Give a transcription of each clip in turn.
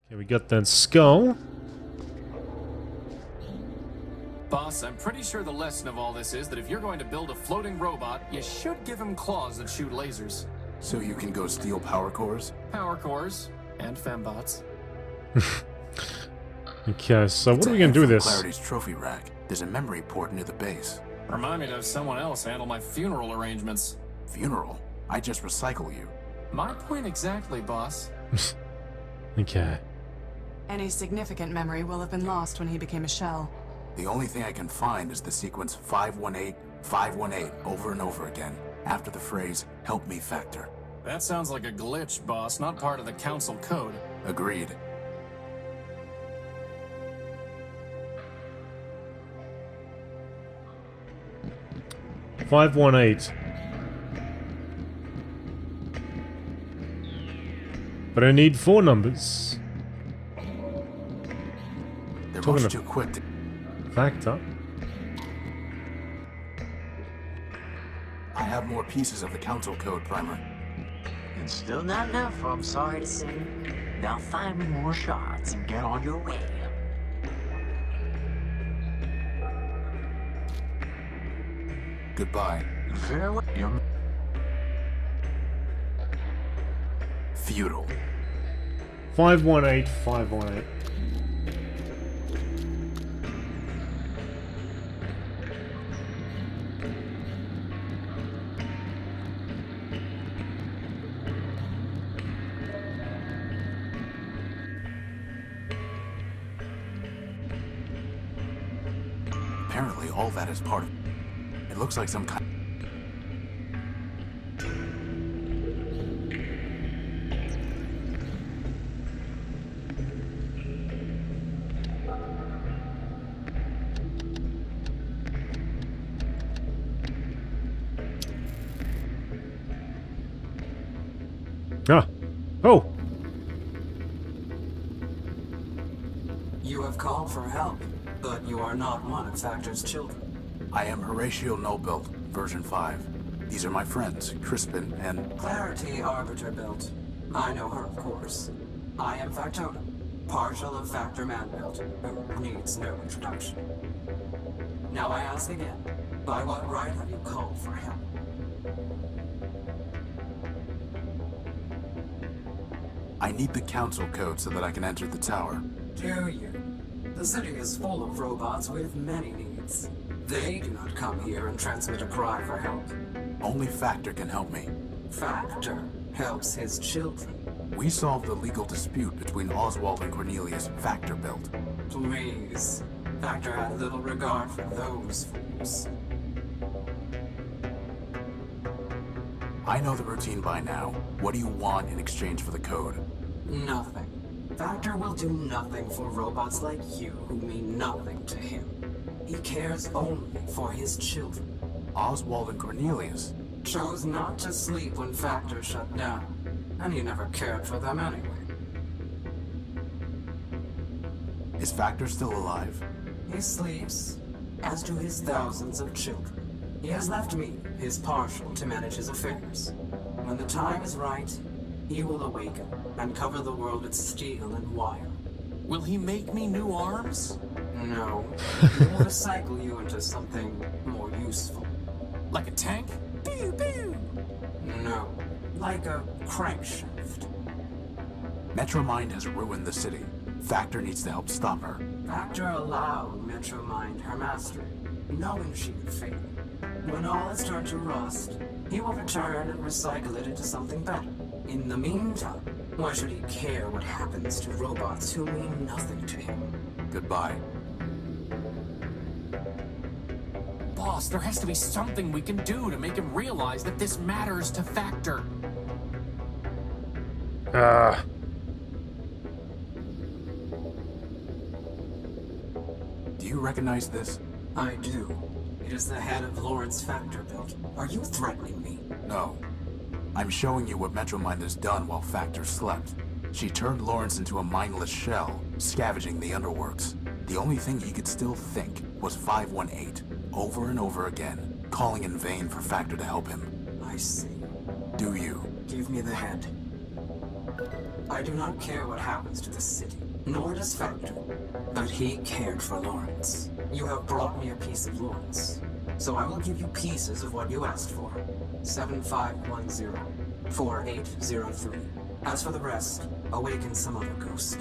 Okay, we got that skull. Boss, I'm pretty sure the lesson of all this is that if you're going to build a floating robot, you should give him claws that shoot lasers. So you can go steal power cores? Power cores and fembots. Okay, so what are we gonna do with this? Clarity's trophy rack. There's a memory port near the base. Remind me to have someone else handle my funeral arrangements. Funeral? I just recycle you. My point exactly, boss. Okay. Any significant memory will have been lost when he became a shell. The only thing I can find is the sequence 518, 518 over and over again, after the phrase, "Help me, Factor." That sounds like a glitch, boss, not part of the council code. Agreed. $518. But I need 4 numbers. They're Talking much of- too quick to... Factor. I have more pieces of the council code, Primer. And still not enough, I'm sorry to say. Now find me more shards and get on your way. Goodbye. Farewell. Feudal. 518, 518. Apparently all that is part of... It looks like some kind... Ah. Oh. You have called for help, but you are not one of Factor's children. I am Horatio Nullbuilt, version 5. These are my friends, Crispin and... Clarity Arbiter built. I know her, of course. I am Factotum, partial of Factor Man built, who needs no introduction. Now I ask again, by what right have you called for help? I need the council code so that I can enter the tower. Do you? The city is full of robots with many needs. They do not come here and transmit a cry for help. Only Factor can help me. Factor helps his children. We solved the legal dispute between Oswald and Cornelius, Factor built. Please. Factor had little regard for those fools. I know the routine by now. What do you want in exchange for the code? Nothing. Factor will do nothing for robots like you who mean nothing to him. He cares only for his children. Oswald and Cornelius? Chose not to sleep when Factor shut down, and he never cared for them anyway. Is Factor still alive? He sleeps, as do his thousands of children. He has left me, his partial, to manage his affairs. When the time is right, he will awaken and cover the world with steel and wire. Will he make me new arms? No, he will recycle you into something more useful. Like a tank? Pew pew! No, like a crankshaft. Metromind has ruined the city. Factor needs to help stop her. Factor allowed Metromind her mastery, knowing she would fail. When all has turned to rust, he will return and recycle it into something better. In the meantime, why should he care what happens to robots who mean nothing to him? Goodbye. Boss, there has to be something we can do to make him realize that this matters to Factor. Do you recognize this? I do. It is the head of Lawrence Factor built. Are you threatening me? No. I'm showing you what Metromind has done while Factor slept. She turned Lawrence into a mindless shell, scavenging the underworks. The only thing he could still think was 518, over and over again, calling in vain for Factor to help him. I see. Do you? Give me the head. I do not care what happens to the city, nor does Factor. But he cared for Lawrence. You have brought me a piece of Lawrence. So I will give you pieces of what you asked for. 7510. 4803. As for the rest, awaken some other ghost.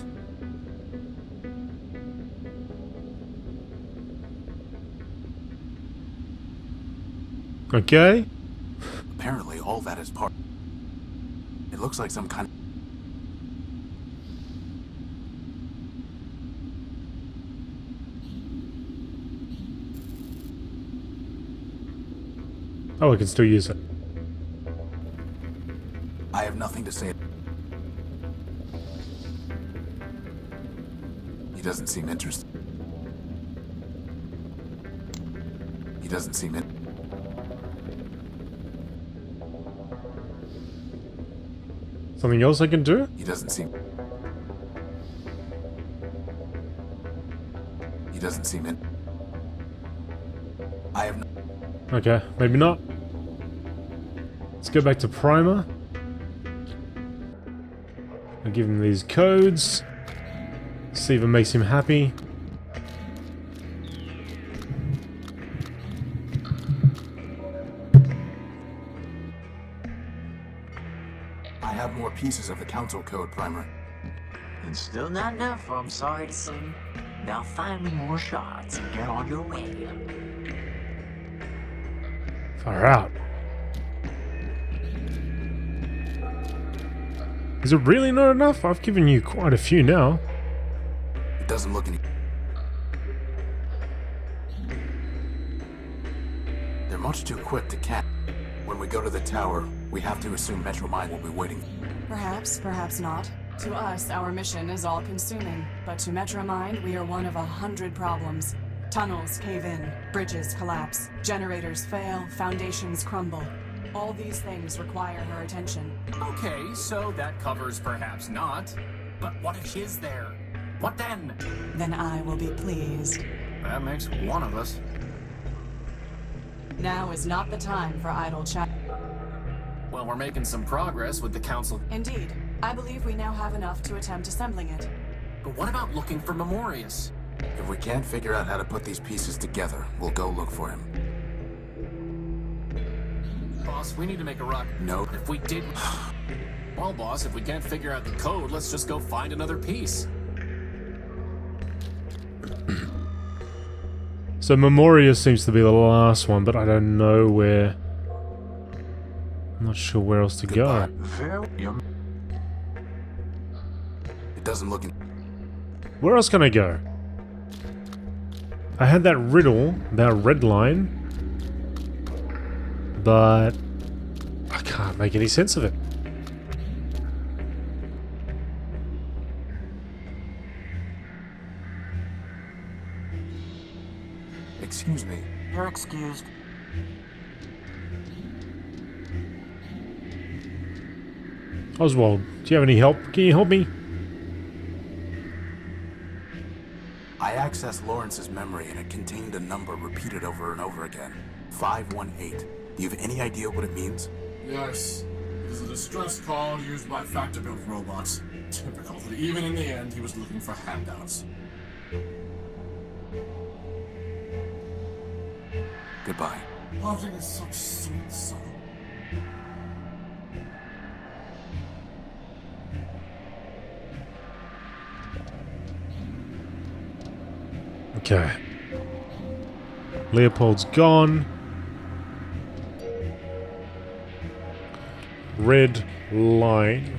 Okay. Apparently, all that is part. It looks like some kind. Oh, I can still use it. I have nothing to say. He doesn't seem interested. He doesn't seem in. Something else I can do? He doesn't seem. He doesn't seem in. I have. Okay, maybe not. Let's go back to Primer. I'll give him these codes. See if it makes him happy. I have more pieces of the council code, Primer. And still not enough, I'm sorry to say. Now find me more shards and get on your way. Far out. Is it really not enough? I've given you quite a few now. It doesn't look any. They're much too quick to catch. When we go to the tower, we have to assume Metromine will be waiting. Perhaps, perhaps not. To us, our mission is all-consuming, but to Metromine, we are one of 100 problems. Tunnels cave in, bridges collapse, generators fail, foundations crumble. All these things require her attention. Okay, so that covers perhaps not. But what if she is there? What then? Then I will be pleased. That makes one of us. Now is not the time for idle chat. Well, we're making some progress with the council. Indeed, I believe we now have enough to attempt assembling it. But what about looking for Memorious? If we can't figure out how to put these pieces together, we'll go look for him. Boss, we need to make a rock. No. If we did... Well, boss, if we can't figure out the code, let's just go find another piece. So Memorious seems to be the last one, but I don't know where. I'm not sure where else to go. It doesn't look. Where else can I go? I had that riddle about red line, but I can't make any sense of it. Excuse me. You're excused. Oswald, do you have any help? Can you help me? I accessed Lawrence's memory and it contained a number repeated over and over again. 518. Do you have any idea what it means? Yes. It is a distress call used by factor-built robots. Typical that even in the end he was looking for handouts. Goodbye. Parting is such sweet sorrow. Okay. Leopold's gone. Red line.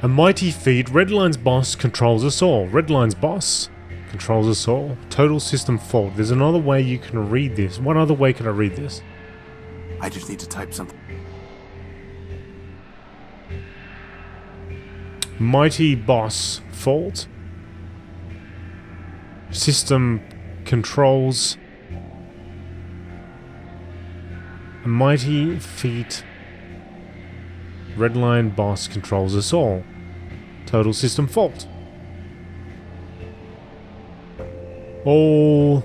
A mighty feat. Redline's boss controls us all. Redline's boss controls us all. Total system fault. There's another way you can read this. One other way can I read this? I just need to type something. Mighty boss fault. System controls. A mighty feat. Redline boss controls us all. Total system fault. All...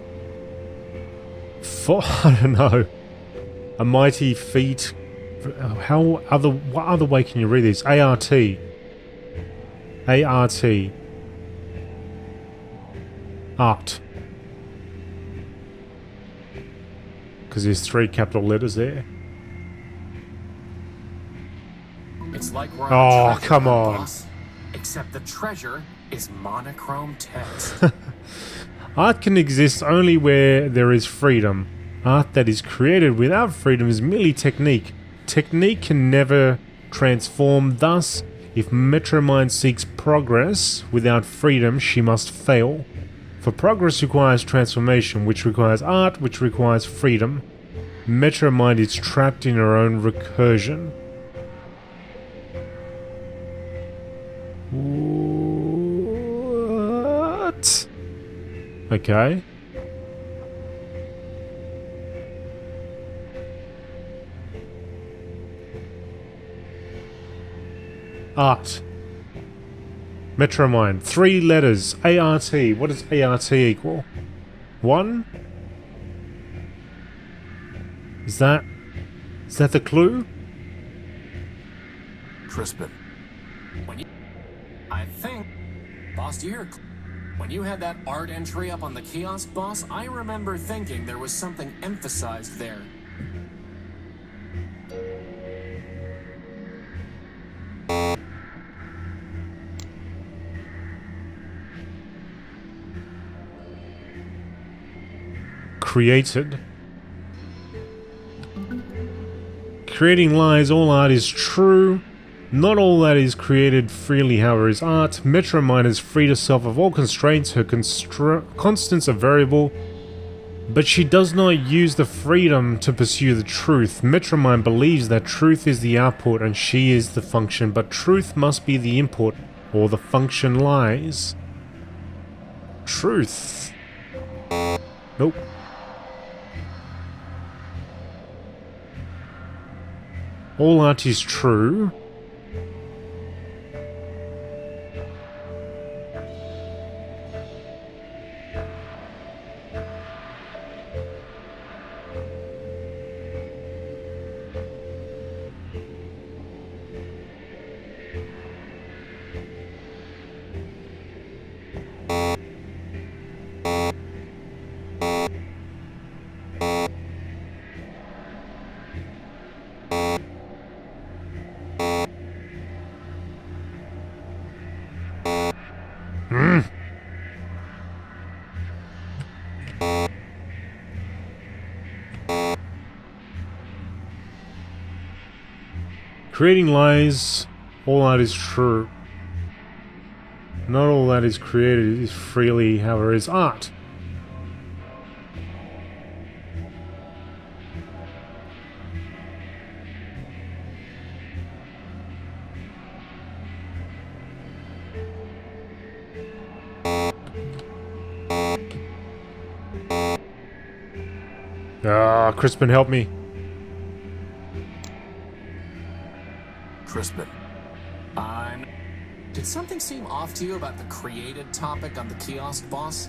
I don't know. A mighty feat... what other way can you read this? ART. ART. Art. Because there's 3 capital letters there. It's like we're Oh, on a treasure come hunt, on. boss. Except the treasure is monochrome text. Art can exist only where there is freedom. Art that is created without freedom is merely technique. Technique can never transform, thus, if Metromind seeks progress without freedom, she must fail. For progress requires transformation, which requires art, which requires freedom. Metromind is trapped in her own recursion. What? Okay. Art. Metromind. 3 letters. ART. What does ART equal? 1? Is that the clue? Crispin. I think... Boss, do you hear... When you had that art entry up on the kiosk, boss, I remember thinking there was something emphasized there. Created. Creating lies, all art is true. Not all that is created freely, however, is art. Metromind has freed herself of all constraints. Her constants are variable, but she does not use the freedom to pursue the truth. Metromind believes that truth is the output and she is the function, but truth must be the input, or the function lies. Truth. Nope. All art is true. Creating lies, all art is true. Not all that is created is freely, however, is art. Ah, Crispin, help me. Crispin. Did something seem off to you about the created topic on the kiosk, boss?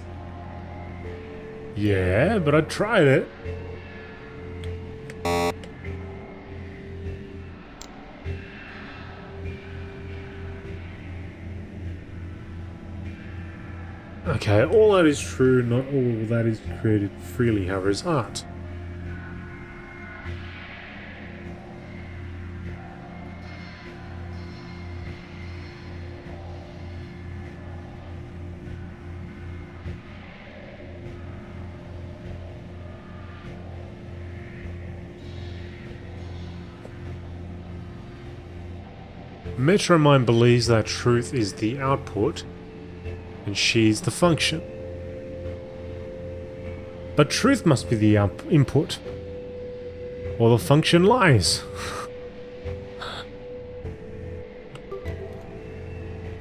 Yeah, but I tried it. Okay, all that is true, not all that is created freely, however, is art. Metromind believes that truth is the output and she's the function. But truth must be the input, or the function lies.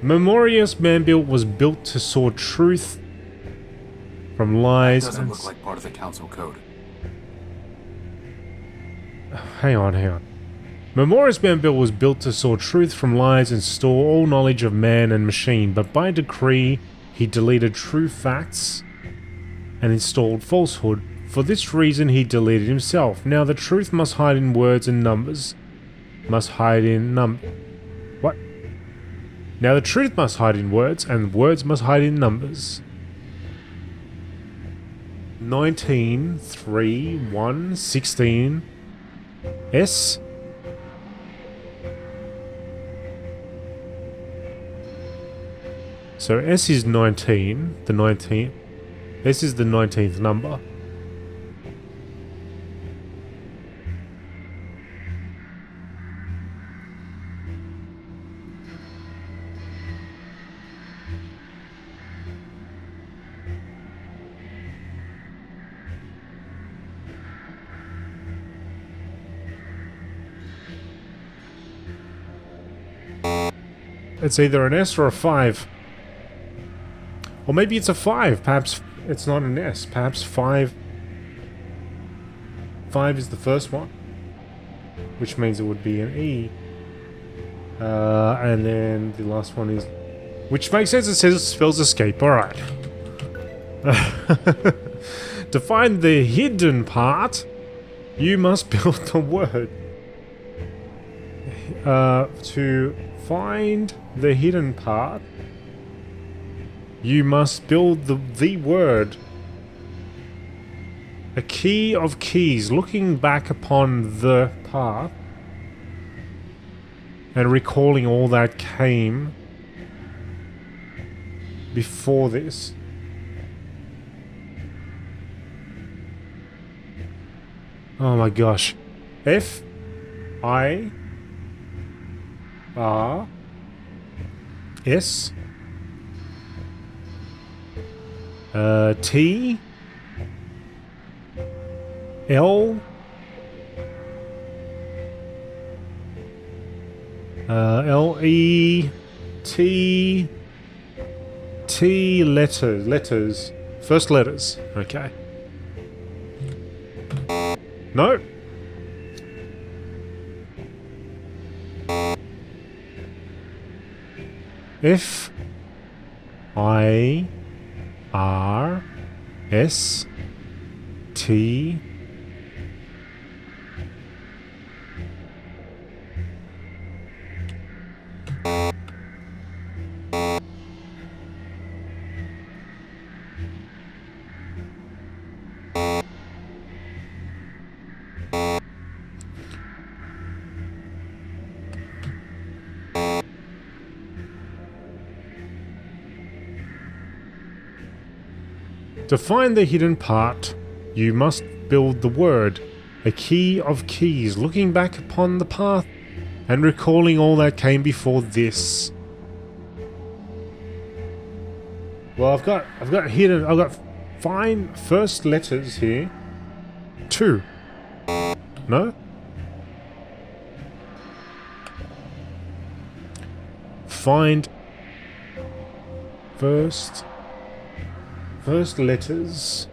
Memorious man-built was built to sort truth from lies. Doesn't look like part of the council code. Hang on. Memorious Built was built to sort truth from lies and store all knowledge of man and machine, but by decree he deleted true facts and installed falsehood. For this reason he deleted himself. Now the truth must hide in words and numbers. What? Now the truth must hide in words, and words must hide in numbers. 19, 3, 1, 16, S. So S is 19, the 19th. S is the 19th number. It's either an S or a 5. Or maybe it's a 5. Perhaps it's not an S. Perhaps 5. 5 is the first one. Which means it would be an E. And then the last one is... Which makes sense. It says it spells escape. Alright. To find the hidden part, you must build the word. To find the hidden part, you must build the word. A key of keys, looking back upon the path and recalling all that came before this. Oh my gosh. F I R S T L L E T T letters. First letters. Okay. No. F I R S T To find the hidden part, you must build the word, a key of keys, looking back upon the path and recalling all that came before this. Well, I've got find first letters here. 2. No? Find first letters.